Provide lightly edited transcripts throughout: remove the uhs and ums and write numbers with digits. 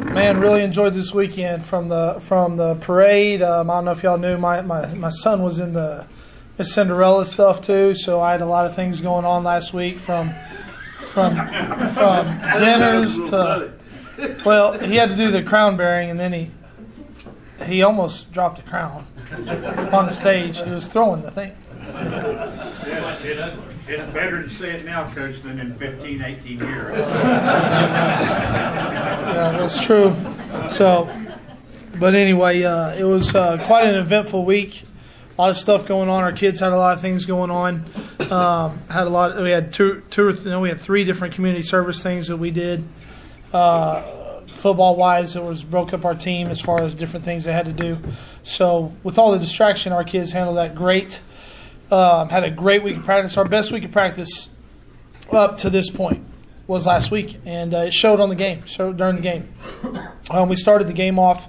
Man, really enjoyed this weekend from the parade. I don't know if y'all knew, my son was in the Miss Cinderella stuff too, so I had a lot of things going on last week from dinners to, well, he had to do the crown bearing, and then he almost dropped the crown on the stage. He was throwing the thing. It's better to say it now, Coach, than in 15, 18 years. Yeah, that's true. So, but anyway, it was quite an eventful week. A lot of stuff going on. Our kids had a lot of things going on. We had we had 3 different community service things that we did. Football wise, broke up our team as far as different things they had to do. So with all the distraction, our kids handled that great. Had a great week of practice. Our best week of practice up to this point was last week, and it showed on the game. Showed during the game. We started the game off.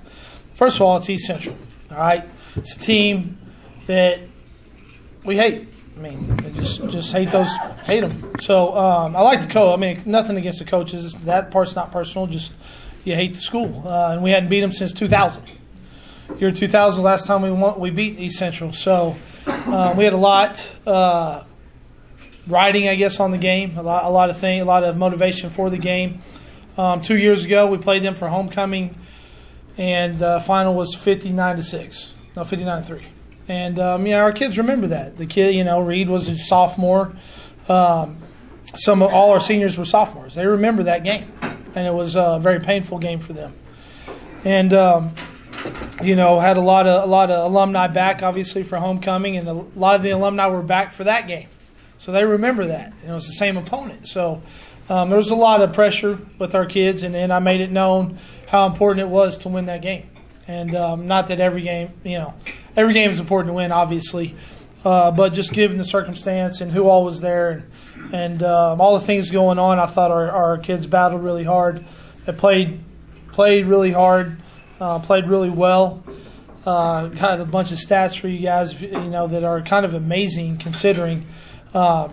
First of all, it's East Central. All right, it's a team that we hate. I mean, I just hate them. So I like the coach. I mean, nothing against the coaches. That part's not personal. Just you hate the school, and we hadn't beat them since 2000. Year 2000, last time we beat East Central. So we had a lot riding, I guess, on the game. A lot of motivation for the game. 2 years ago, we played them for homecoming, and the final was 59-3. And our kids remember that. The kid, Reed was a sophomore. All our seniors were sophomores. They remember that game, and it was a very painful game for them. And had a lot of alumni back, obviously, for homecoming, and a lot of the alumni were back for that game. So they remember that. It was the same opponent. So there was a lot of pressure with our kids, and I made it known how important it was to win that game. And not that every game is important to win, obviously, but just given the circumstance and who all was there and all the things going on, I thought our kids battled really hard. They played really hard. Played really well. Kind of a bunch of stats for you guys, that are kind of amazing considering the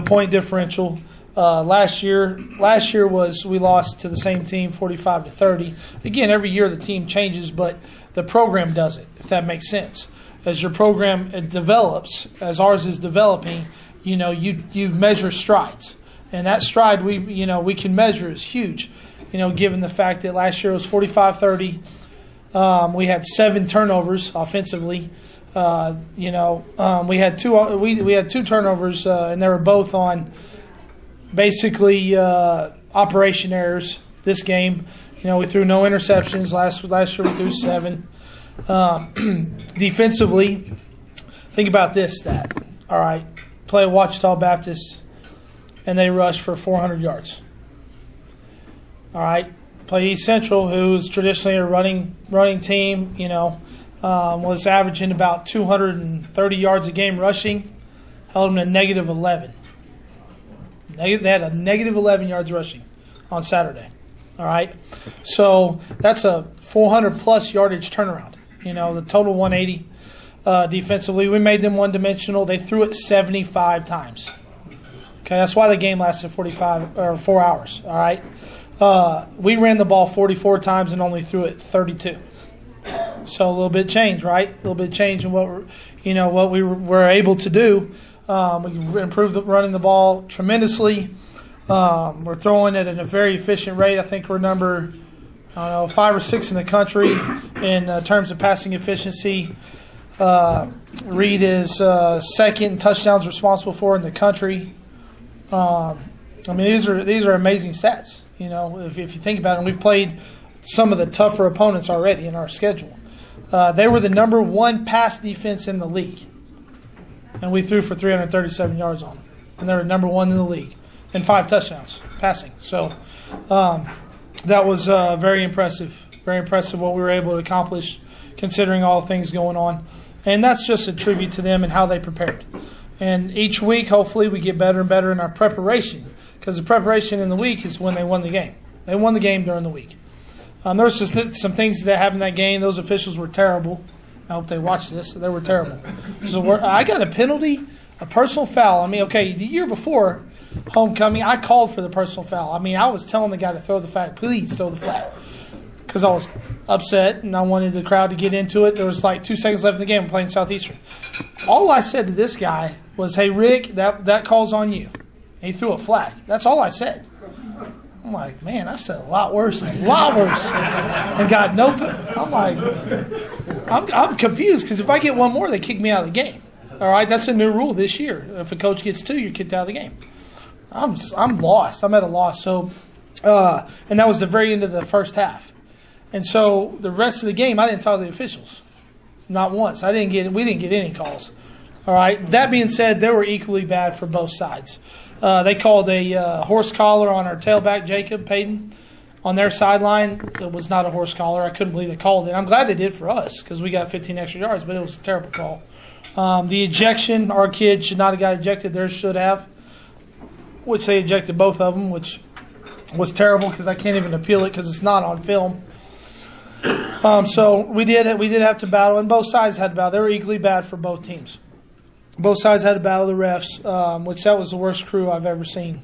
point differential. Last year we lost to the same team 45-30. Again, every year the team changes, but the program doesn't, if that makes sense. As your program develops, as ours is developing, you measure strides. And that stride we can measure is huge. Given the fact that last year was 45-30, we had 7 turnovers offensively. We had 2 turnovers, and they were both on basically operation errors. This game, we threw no interceptions. Last year we threw 7. Defensively, think about this stat. All right, play Ouachita Baptist, and they rushed for 400 yards. All right, play East Central, who's traditionally a running team, was averaging about 230 yards a game rushing, held them to -11. They had a -11 yards rushing on Saturday. All right, so that's a 400-plus yardage turnaround. The total 180 defensively. We made them one-dimensional. They threw it 75 times. Okay, that's why the game lasted 4 hours. All right. We ran the ball 44 times and only threw it 32. So a little bit change, right? A little bit change in what we were able to do. We improved running the ball tremendously. We're throwing it at a very efficient rate. I think we're number 5 or 6 in the country in terms of passing efficiency. Reed is second in touchdowns responsible for in the country. These are amazing stats. If you think about it, we've played some of the tougher opponents already in our schedule. They were the number 1 pass defense in the league, and we threw for 337 yards on them. And they were number 1 in the league and 5 touchdowns passing. So that was very impressive. Very impressive what we were able to accomplish considering all the things going on. And that's just a tribute to them and how they prepared. And each week, hopefully, we get better and better in our preparation. Because the preparation in the week is when they won the game. They won the game during the week. There was just some things that happened in that game. Those officials were terrible. I hope they watch this. They were terrible. So I got a penalty, a personal foul. The year before homecoming, I called for the personal foul. I was telling the guy to throw the flag. Please throw the flag. because I was upset and I wanted the crowd to get into it. There was like 2 seconds left in the game. We're playing Southeastern. All I said to this guy was, "Hey, Rick, that call's on you." And he threw a flag. That's all I said. I'm like, man, I said a lot worse, and got no. I'm like, I'm confused because if I get one more, they kick me out of the game. All right, that's a new rule this year. If a coach gets 2, you're kicked out of the game. I'm lost. I'm at a loss. So, and that was the very end of the first half. And so the rest of the game, I didn't talk to the officials, not once. We didn't get any calls. All right. That being said, they were equally bad for both sides. They called a horse collar on our tailback, Jacob Payton, on their sideline. It was not a horse collar. I couldn't believe they called it. I'm glad they did for us because we got 15 extra yards, but it was a terrible call. The ejection, our kid should not have got ejected. Theirs should have, which they ejected both of them, which was terrible because I can't even appeal it because it's not on film. So we did have to battle, and both sides had to battle. They were equally bad for both teams. Both sides had to battle the refs, which that was the worst crew I've ever seen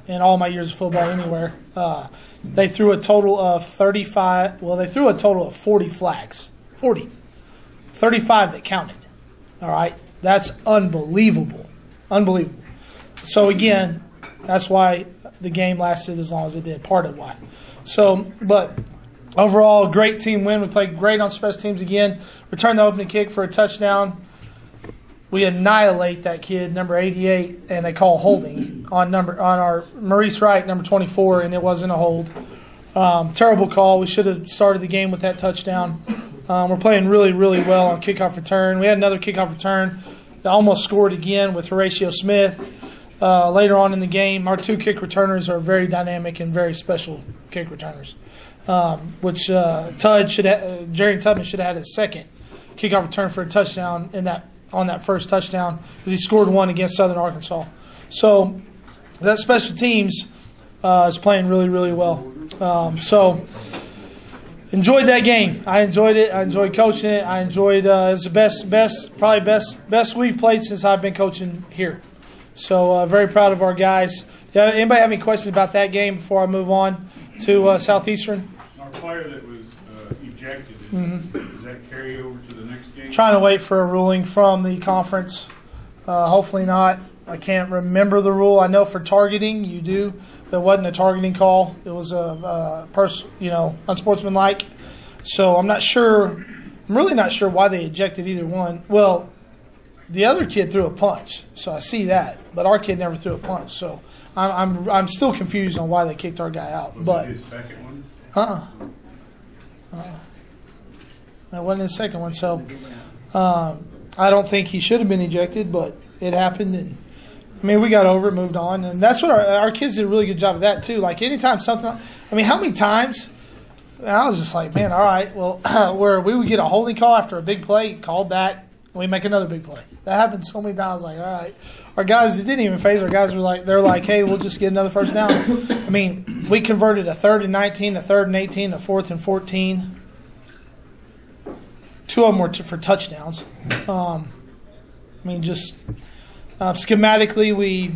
in all my years of football anywhere. They threw a total of 35. Well, they threw a total of 40 flags. 40. 35 that counted. All right? That's unbelievable. Unbelievable. So, again, that's why the game lasted as long as it did, part of why. So, but overall, great team win. We played great on special teams again. Returned the opening kick for a touchdown. We annihilate that kid, number 88, and they call holding on our Maurice Wright, number 24, and it wasn't a hold. Terrible call. We should have started the game with that touchdown. We're playing really, really well on kickoff return. We had another kickoff return. They almost scored again with Horatio Smith. Later on in the game, our 2 kick returners are very dynamic and very special kick returners, which Jerry Tubman should have had his second kickoff return for a touchdown on that first touchdown because he scored one against Southern Arkansas. So that special teams is playing really, really well. So enjoyed that game. I enjoyed it. I enjoyed coaching it. I enjoyed it was the best we've played since I've been coaching here. So very proud of our guys. Yeah, anybody have any questions about that game before I move on to Southeastern? Our player that was ejected, does that carry over to the next game? Trying to wait for a ruling from the conference. Hopefully not. I can't remember the rule. I know for targeting you do. There wasn't a targeting call. It was unsportsmanlike. So I'm not sure. I'm really not sure why they ejected either one. Well, the other kid threw a punch, so I see that. But our kid never threw a punch, so I'm still confused on why they kicked our guy out. Was it his second one? That wasn't his second one. So I don't think he should have been ejected, but it happened, and I mean, we got over it, moved on, and that's what our kids did a really good job of that too. Like anytime something, I mean, how many times I was just like, man, all right, well, where we would get a holding call after a big play, called that, and we make another big play. That happened so many times. Like, all right, our guys, it didn't even phase. Our guys were like, they're like, hey, we'll just get another first down. I mean, we converted a 3rd and 19, a 3rd and 18, a 4th and 14. 2 of them were for touchdowns. I mean, just schematically,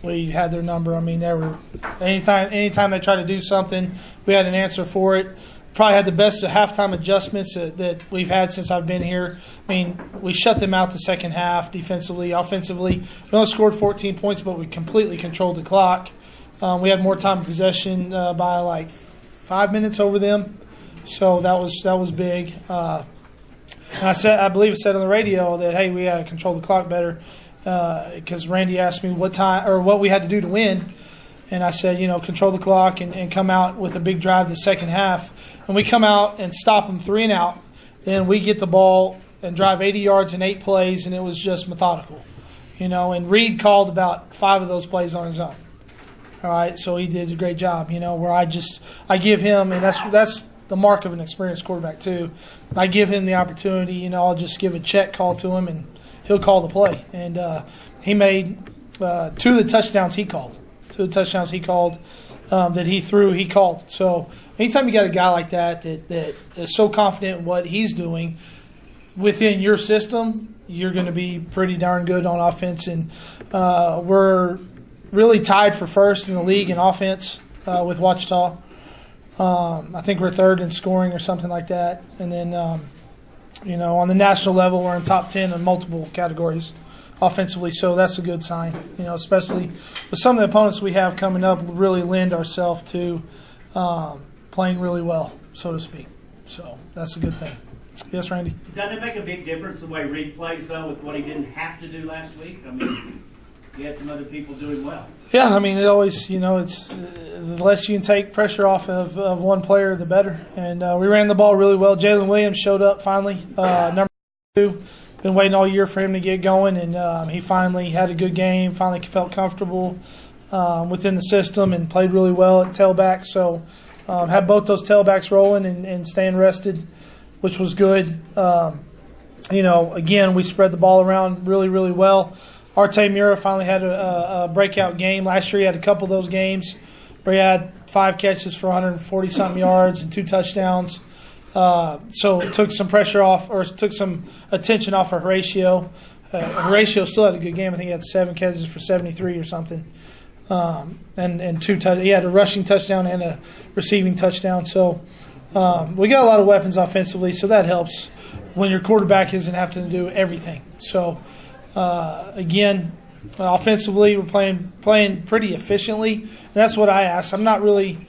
we had their number. I mean, they were anytime they tried to do something, we had an answer for it. Probably had the best halftime adjustments that we've had since I've been here. I mean, we shut them out the second half defensively, offensively. We only scored 14 points, but we completely controlled the clock. We had more time of possession by like 5 minutes over them, so that was big. And I believe I said on the radio that hey, we had to control the clock better because Randy asked me what we had to do to win. And I said, control the clock and come out with a big drive the second half. And we come out and stop them 3 and out. Then we get the ball and drive 80 yards in 8 plays, and it was just methodical. And Reed called about 5 of those plays on his own. All right, so he did a great job, where I give him, and that's the mark of an experienced quarterback too. I give him the opportunity, I'll just give a check call to him, and he'll call the play. And he made 2 of the touchdowns he called. 2 of the touchdowns he called that he threw, he called. So anytime you got a guy like that is so confident in what he's doing within your system, you're going to be pretty darn good on offense. And we're really tied for first in the league in offense with Ouachita. I think we're third in scoring or something like that. And then, on the national level, we're in top 10 in multiple categories offensively. So that's a good sign, especially with some of the opponents we have coming up really lend ourselves to playing really well, so to speak. So that's a good thing. Yes, Randy? Doesn't it make a big difference the way Reed plays, though, with what he didn't have to do last week? I mean, he had some other people doing well. Yeah, I mean, it always, it's the less you can take pressure off of one player, the better. And we ran the ball really well. Jalen Williams showed up finally, number 2. Been waiting all year for him to get going, and he finally had a good game, finally felt comfortable within the system and played really well at tailback. So had both those tailbacks rolling and staying rested, which was good. Again, we spread the ball around really, really well. Arte Mura finally had a breakout game. Last year he had a couple of those games where he had 5 catches for 140-something yards and 2 touchdowns. So it took some pressure off, or took some attention off of Horatio. Horatio still had a good game. I think he had 7 catches for 73 or something. And 2 he had a rushing touchdown and a receiving touchdown. So we got a lot of weapons offensively, so that helps when your quarterback isn't having to do everything. So again, offensively we're playing pretty efficiently. And that's what I ask. I'm not really.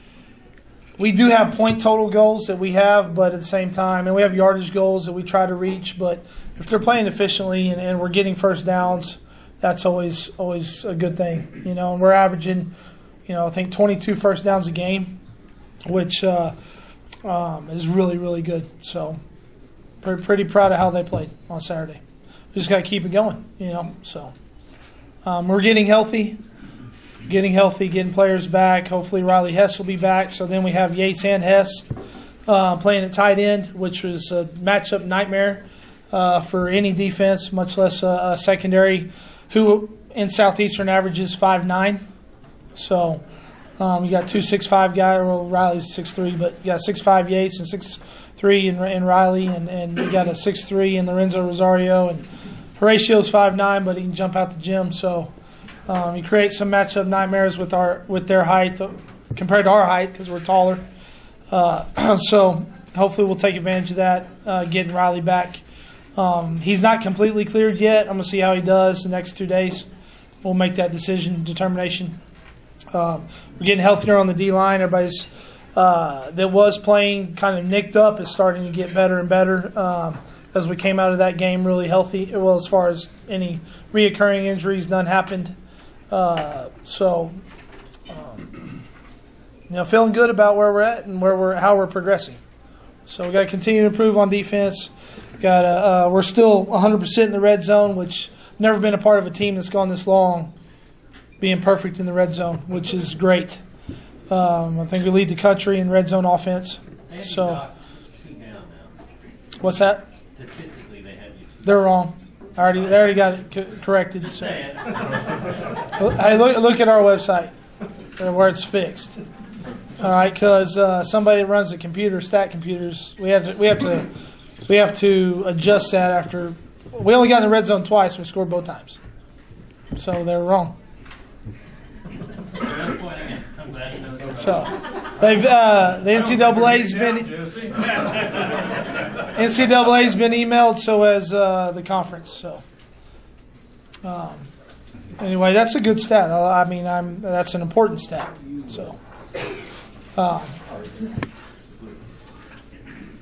We do have point total goals that we have, but at the same time, and we have yardage goals that we try to reach. But if they're playing efficiently and we're getting first downs, that's always a good thing. And we're averaging, I think 22 first downs a game, which is really, really good. So pretty proud of how they played on Saturday. We just got to keep it going, So we're getting healthy. Getting players back. Hopefully Riley Hess will be back. So then we have Yates and Hess playing at tight end, which was a matchup nightmare for any defense, much less a secondary, who in Southeastern averages 5'9". So you got 2 6'5" guys. Well, Riley's 6'3", but you got 6'5" Yates and 6'3" in Riley, and you got a 6'3" in Lorenzo Rosario. And Horatio's 5'9", but he can jump out the gym. So you create some matchup nightmares with their height compared to our height because we're taller. So hopefully we'll take advantage of that, getting Riley back. He's not completely cleared yet. I'm going to see how he does the next 2 days. We'll make that determination. We're getting healthier on the D-line. Everybody's that was playing kind of nicked up is starting to get better and better as we came out of that game really healthy. Well, as far as any reoccurring injuries, none happened. Feeling good about where we're at and how we're progressing. So we got to continue to improve on defense. We're still 100% in the red zone, which never been a part of a team that's gone this long, being perfect in the red zone, which is great. I think we lead the country in red zone offense. So, what's that? Statistically, they have you. They're wrong. They already got it corrected. So. Hey, look at our website where it's fixed. All right, because somebody that runs the computer, stat computers, we have to adjust that after. We only got in the red zone twice. We scored both times, so they're wrong. So they've the NCAA's been emailed, so has the conference. So anyway, that's a good stat. That's an important stat. So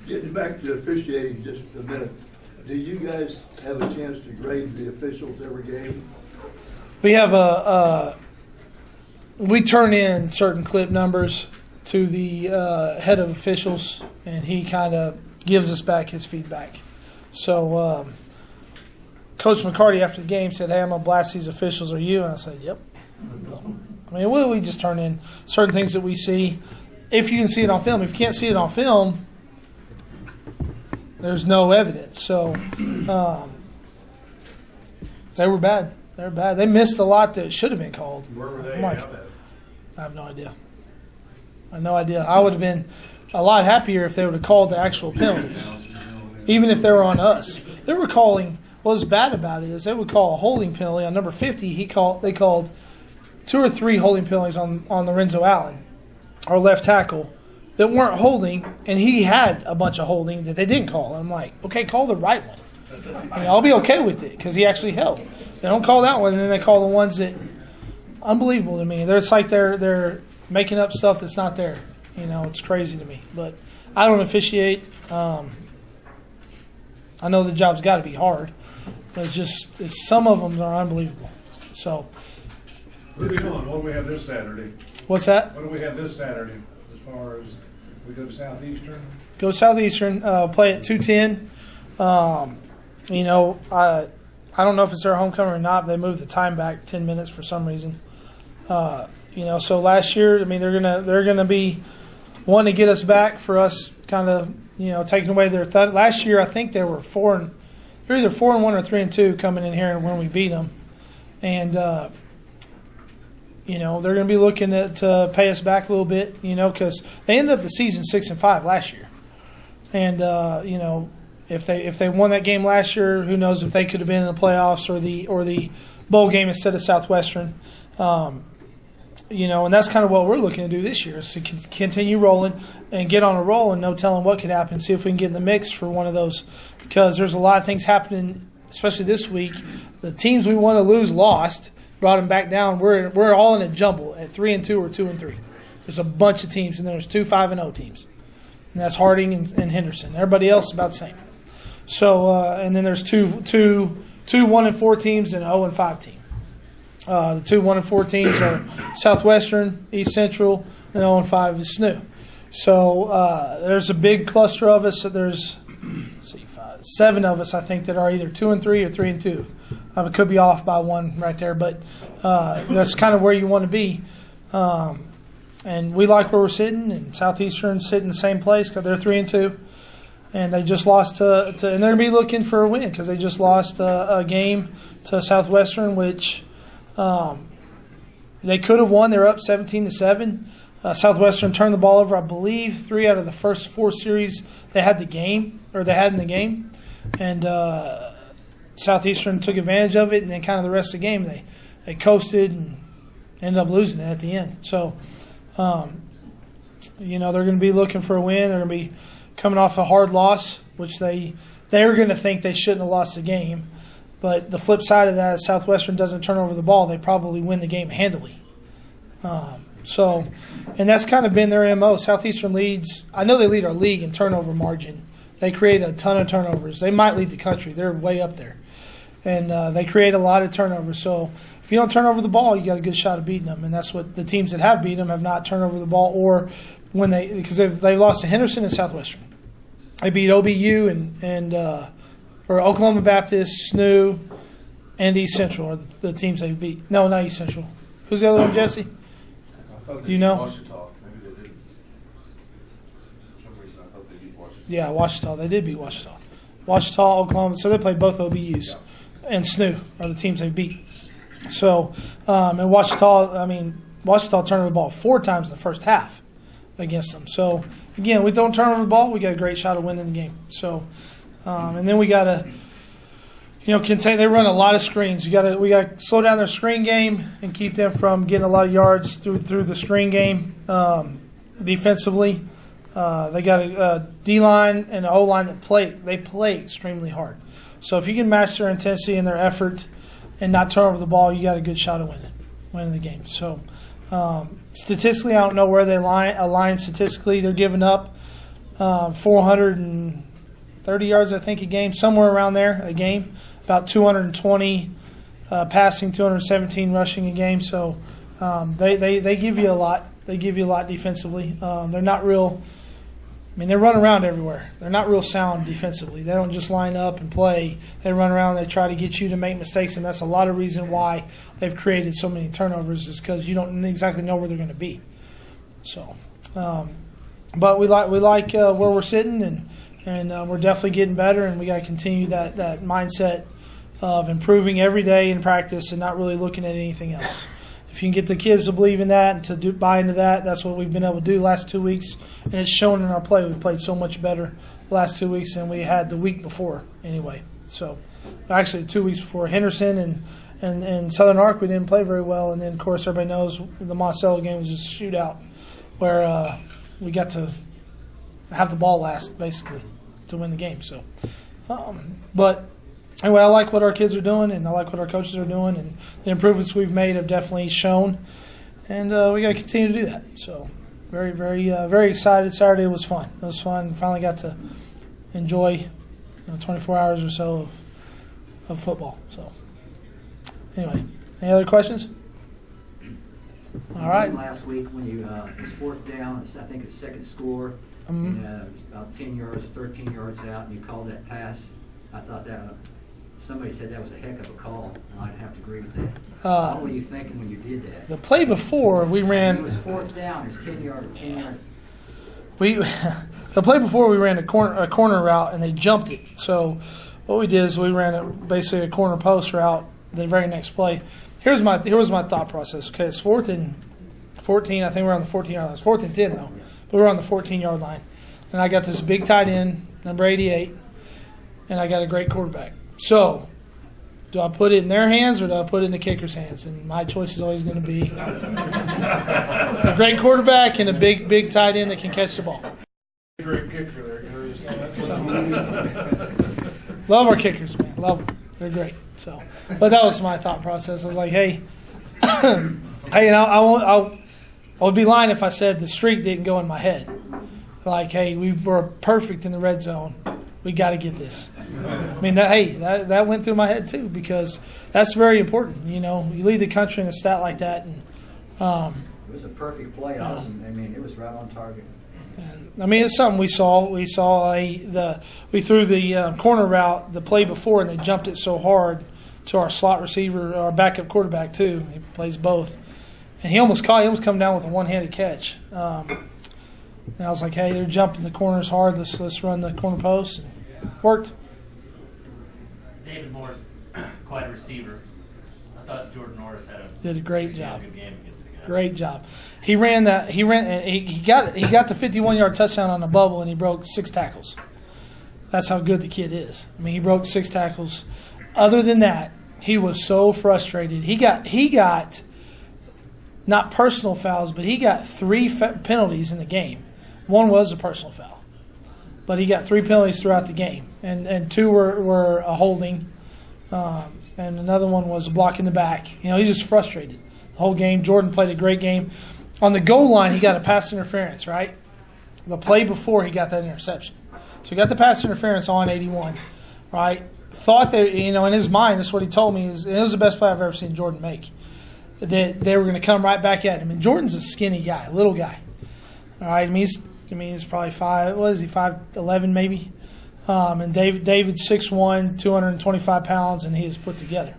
getting back to officiating just a minute, do you guys have a chance to grade the officials every game? We have we turn in certain clip numbers to the head of officials, and he kind of gives us back his feedback. So Coach McCarty after the game said, "Hey, I'm going to blast these officials. Are you?" And I said, "Yep." We just turn in certain things that we see. If you can see it on film. If you can't see it on film, there's no evidence. So they were bad. They're bad. They missed a lot that should have been called. Where were they? I have no idea. I would have been a lot happier if they would have called the actual penalties, even if they were on us. They were calling. What was bad about it is they would call a holding penalty on number 50. They called 2 or 3 holding penalties on Lorenzo Allen, our left tackle, that weren't holding, and he had a bunch of holding that they didn't call. I'm like, okay, call the right one. And I'll be okay with it because he actually held. They don't call that one, and then they call the ones that unbelievable to me. It's like they're making up stuff that's not there. It's crazy to me. But I don't officiate. I know the job's got to be hard, but it's some of them are unbelievable. So, What are we doing? What do we have this Saturday? what's that? What do we have this Saturday as far as we go to Southeastern? Go Southeastern, play at 2:10. I don't know if it's their homecoming or not. But they moved the time back 10 minutes for some reason. So last year, they're gonna be wanting to get us back for us, kind of taking away their last year. I think they were they're either 4-1 or 3-2 coming in here when we beat them, and they're going to be looking to pay us back a little bit, because they ended up the season 6-5 last year, and if they won that game last year, who knows if they could have been in the playoffs or the bowl game instead of Southwestern. And that's kind of what we're looking to do this year, is to continue rolling and get on a roll, and no telling what could happen. See if we can get in the mix for one of those, because there's a lot of things happening, especially this week. The teams we want to lose lost, brought them back down. We're all in a jumble at 3-2 or 2-3. There's a bunch of teams, and then there's 2 5-0 teams, and that's Harding and Henderson. Everybody else is about the same. So and then there's two 1-4 teams and an 0-5 team. The 2 1-4 teams are Southwestern, East Central, and 0-5 is SNU. So there's a big cluster of us. There's 7 of us, I think, that are either 2-3 or 3-2. It could be off by 1 right there, but that's kind of where you want to be. And we like where we're sitting, and Southeastern's sitting in the same place because they're 3-2. And they just lost to and they're going to be looking for a win because they just lost a game to Southwestern, which they could have won. They're up 17-7. Southwestern turned the ball over, I believe, 3 out of the first 4 series they had in the game. And Southeastern took advantage of it, and then kind of the rest of the game they coasted and ended up losing it at the end. So, they're going to be looking for a win. They're going to be coming off a hard loss, which they're going to think they shouldn't have lost the game. But the flip side of that is Southwestern doesn't turn over the ball. They probably win the game handily. And that's kind of been their MO. Southeastern leads. I know they lead our league in turnover margin. They create a ton of turnovers. They might lead the country. They're way up there. And they create a lot of turnovers. So if you don't turn over the ball, you got a good shot of beating them. And that's what the teams that have beaten them have not turned over the ball, or because they've lost to Henderson and Southwestern. They beat OBU or Oklahoma Baptist, SNU, and East Central are the teams they beat. No, not East Central. Who's the other one, Jesse? Do you know? Washita. Maybe they did. For some reason, I thought they beat Washita. Yeah, Washita. They did beat Washita. Washita, Oklahoma. So they played both OBUs. And SNU are the teams they beat. So, and Washita turned over the ball 4 times in the first half against them. So, again, we don't turn over the ball, we got a great shot of winning the game. So, and then we got to, they run a lot of screens. We got to slow down their screen game and keep them from getting a lot of yards through the screen game. Defensively, they got a D-line and an O-line that play extremely hard. So if you can match their intensity and their effort and not turn over the ball, you got a good shot of winning the game. So statistically, I don't know where they align statistically. They're giving up 430 yards, I think, a game, somewhere around there a game, about 220 passing, 217 rushing a game. So they give you a lot. They give you a lot defensively. They're not real. They run around everywhere. They're not real sound defensively. They don't just line up and play. They run around. They try to get you to make mistakes, and that's a lot of reason why they've created so many turnovers, is because you don't exactly know where they're going to be. So, but we like where we're sitting, and we're definitely getting better, and we got to continue that mindset of improving every day in practice and not really looking at anything else. If you can get the kids to believe in that and to buy into that, that's what we've been able to do the last 2 weeks. And it's shown in our play. We've played so much better the last 2 weeks than we had the week before anyway. So, actually 2 weeks before. Henderson and Southern Arc, we didn't play very well. And then, of course, everybody knows the Monticello game was just a shootout where we got to have the ball last, basically, to win the game. So, but anyway, I like what our kids are doing, and I like what our coaches are doing, and the improvements we've made have definitely shown, and we got to continue to do that. So, very, very, very excited. Saturday was fun. It was fun. Finally got to enjoy 24 hours or so of football. So, anyway, any other questions? All right. Last week when you it was fourth down, I think it's second score, and it was about 10 yards, 13 yards out, and you called that pass. I thought that somebody said that was a heck of a call, and I'd have to agree with that. What were you thinking when you did that? The play before we ran. It was fourth down. It's 10 yards. 10 yards. The play before we ran a corner route and they jumped it. So what we did is we ran basically a corner post route the very next play. Here was my thought process. Okay, it's 4th and 14. I think we're on the 14-yard line. It's 4th and 10 though, but we're on the 14-yard line. And I got this big tight end, number 88, and I got a great quarterback. So do I put it in their hands or do I put it in the kicker's hands? And my choice is always going to be a great quarterback and a big tight end that can catch the ball. Great kicker there. So, love our kickers, man. Love them. They're great. So, but that was my thought process. I was like, hey, I would be lying if I said the streak didn't go in my head. Like, hey, we were perfect in the red zone. We got to get this. I mean, that went through my head too because that's very important. You lead the country in a stat like that, and It was a perfect play. Awesome. I mean, it was right on target. I mean, it's something we saw. We threw the corner route the play before, and they jumped it so hard to our slot receiver, our backup quarterback too. He plays both, and he almost come down with a one-handed catch. And I was like, hey, they're jumping the corners hard. Let's run the corner post. And worked. David Moore's quite a receiver. I thought Jordan Norris Did a great job. Good game against the guy. Great job. He ran that. He got the 51-yard touchdown on the bubble, and he broke 6 tackles. That's how good the kid is. I mean, he broke 6 tackles. Other than that, he was so frustrated. He got not personal fouls, but he got 3 penalties in the game. One was a personal foul, but he got 3 penalties throughout the game, and 2 were a holding, and another one was a block in the back. He's just frustrated the whole game. Jordan played a great game. On the goal line, he got a pass interference, right? The play before, he got that interception. So he got the pass interference on 81, right? Thought that, in his mind, this is what he told me, it was the best play I've ever seen Jordan make. That they were going to come right back at him. And Jordan's a skinny guy, a little guy. All right, he's probably 5'11" maybe. And David's 6'1", 225 pounds, and he is put together.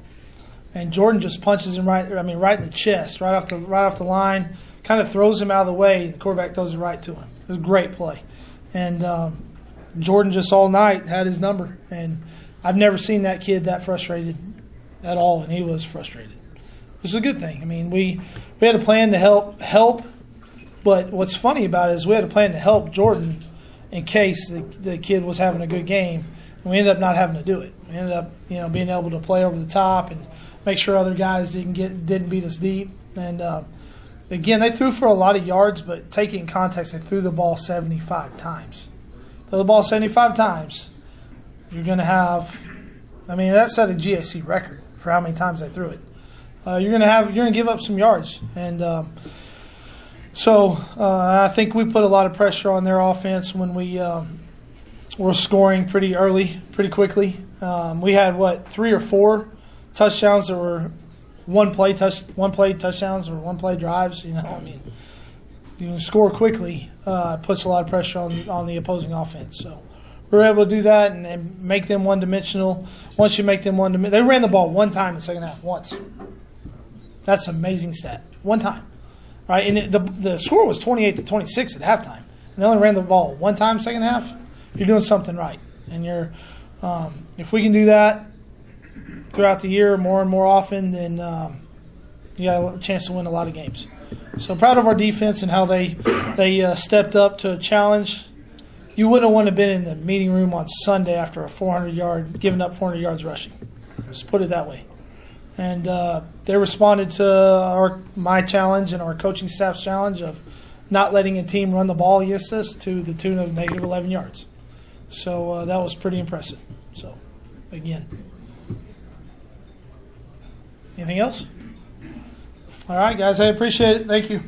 And Jordan just punches him right in the chest, right off the line, kind of throws him out of the way, and the quarterback throws it right to him. It was a great play. And Jordan just all night had his number. And I've never seen that kid that frustrated at all, and he was frustrated. It was a good thing. I mean, we had a plan to help, but what's funny about it is we had a plan to help Jordan in case the kid was having a good game, and we ended up not having to do it. We ended up, being able to play over the top and make sure other guys didn't beat us deep. And again, they threw for a lot of yards, but take it in context, they threw the ball 75 times. Throw the ball 75 times, you're going to have. I mean, that set a GAC record for how many times they threw it. You're going to give up some yards, and so I think we put a lot of pressure on their offense when we were scoring pretty early, pretty quickly. We had 3 or 4 touchdowns that were one play touchdowns or one play drives. You can score quickly. Puts a lot of pressure on the opposing offense. So we were able to do that and make them one-dimensional. Once you make them one-dimensional, they ran the ball one time in the second half, once. That's an amazing stat. One time. Right? And the score was 28-26 at halftime. And they only ran the ball one time second half. You're doing something right. And if we can do that throughout the year more and more often, then you got a chance to win a lot of games. So proud of our defense and how they stepped up to a challenge. You wouldn't want to have been in the meeting room on Sunday after giving up 400 yards rushing. Just put it that way. And they responded to my challenge and our coaching staff's challenge of not letting a team run the ball against us to the tune of negative 11 yards. So that was pretty impressive. So, again. Anything else? All right, guys, I appreciate it. Thank you.